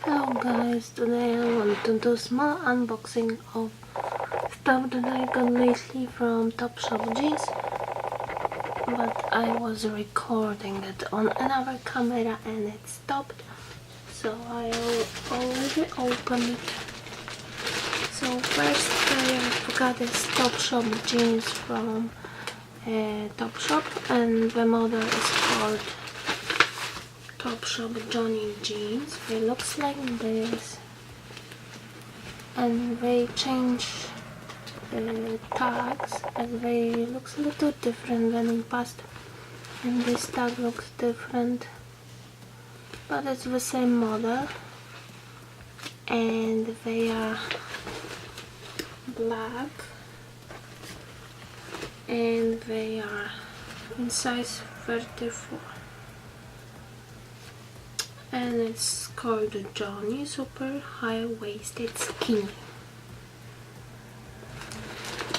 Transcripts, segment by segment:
Hello guys, today I want to do a small unboxing of stuff that I got lately from Topshop jeans, but I was recording it on another camera and it stopped, so I already opened it. So first I've got this Topshop jeans from Topshop, and the model is called Topshop Joni jeans. They looks like this, and they change tags, and they looks a little different than in past, and this tag looks different, but it's the same model, and they are black, and they are in size 34. And it's called Joni Super High-Waisted Skinny.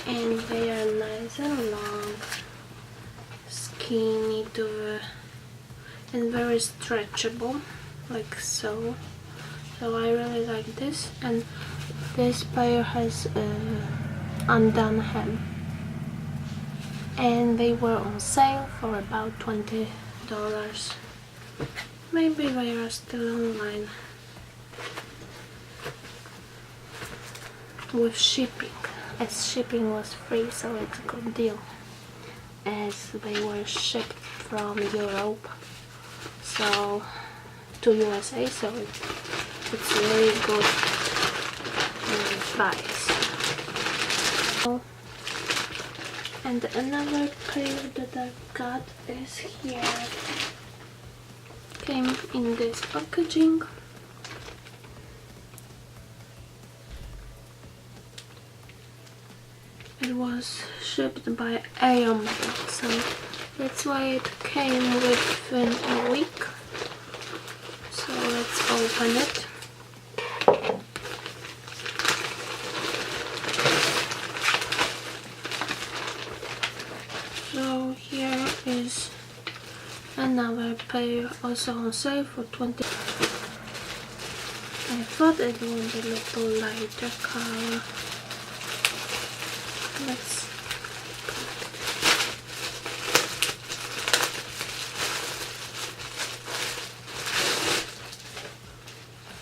And they are nice and long, skinny and very stretchable, like so. So I really like this. And this pair has undone hem. And they were on sale for about $20. Maybe they are still online with shipping, as shipping was free, so it's a good deal, as they were shipped from Europe to USA, so it's a really good price. And another pair that I got is here. Came in this packaging. It was shipped by Aeon, so that's why it came within a week. So let's open it. So here is another pair, also on sale for $20. I thought it would be a little lighter color. Let's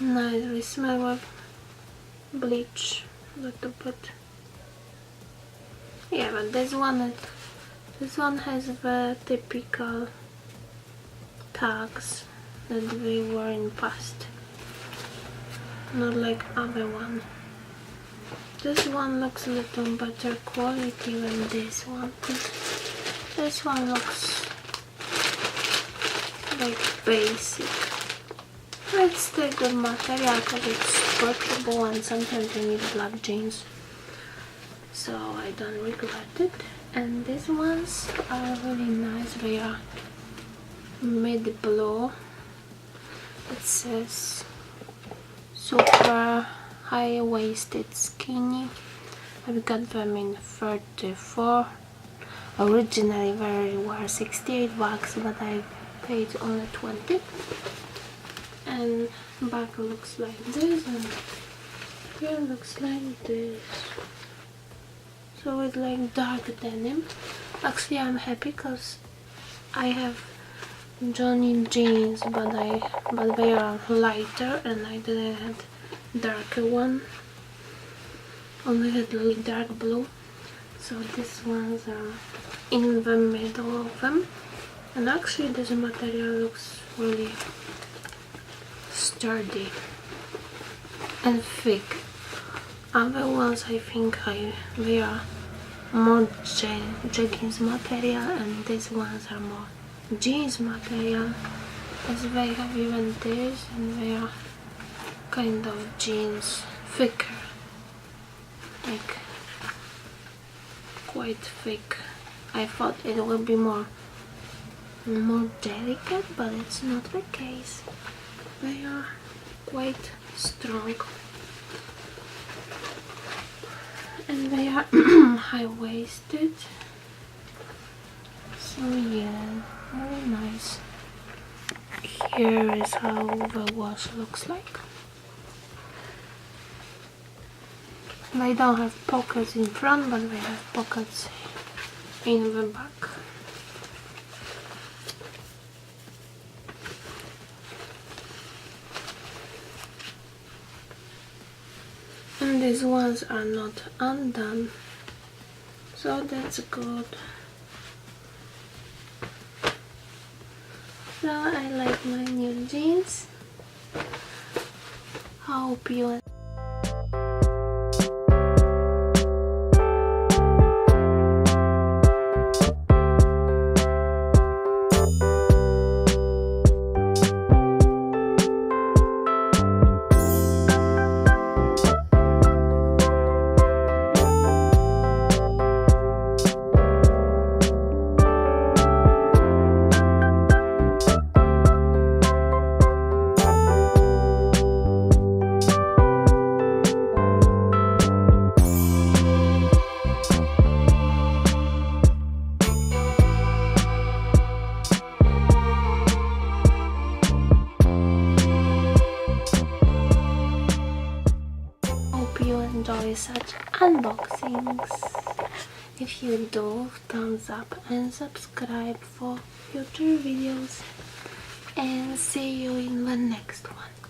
nice. We smell of bleach a little bit. Yeah, but this one has the typical tags that they were in past, not like other one. This one looks a little better quality than this one. This one looks like basic. It's still good material because it's stretchable, and sometimes you need black jeans, so I don't regret it. And these ones are really nice. They are mid blue. It says super high-waisted skinny. I've got them in 34. Originally they were $68, but I paid only 20. And back looks like this, and here looks like this. So it's like dark denim. Actually, I'm happy because I have Joni jeans, but they are lighter, and I didn't have darker one. Only had dark blue. So these ones are in the middle of them. And actually, this material looks really sturdy and thick. Other ones, I think they are more jeggings material, and these ones are more jeans material, as they have even this, and they are kind of jeans, thicker, like quite thick. I thought it would be more delicate, but it's not the case. They are quite strong, and they are high-waisted, so yeah, very nice. Here is how the wash looks like. They don't have pockets in front, but they have pockets in the back. And these ones are not undone, so that's good. So I like my new jeans. Hope you enjoy such unboxings. If you do, thumbs up and subscribe for future videos, and see you in the next one.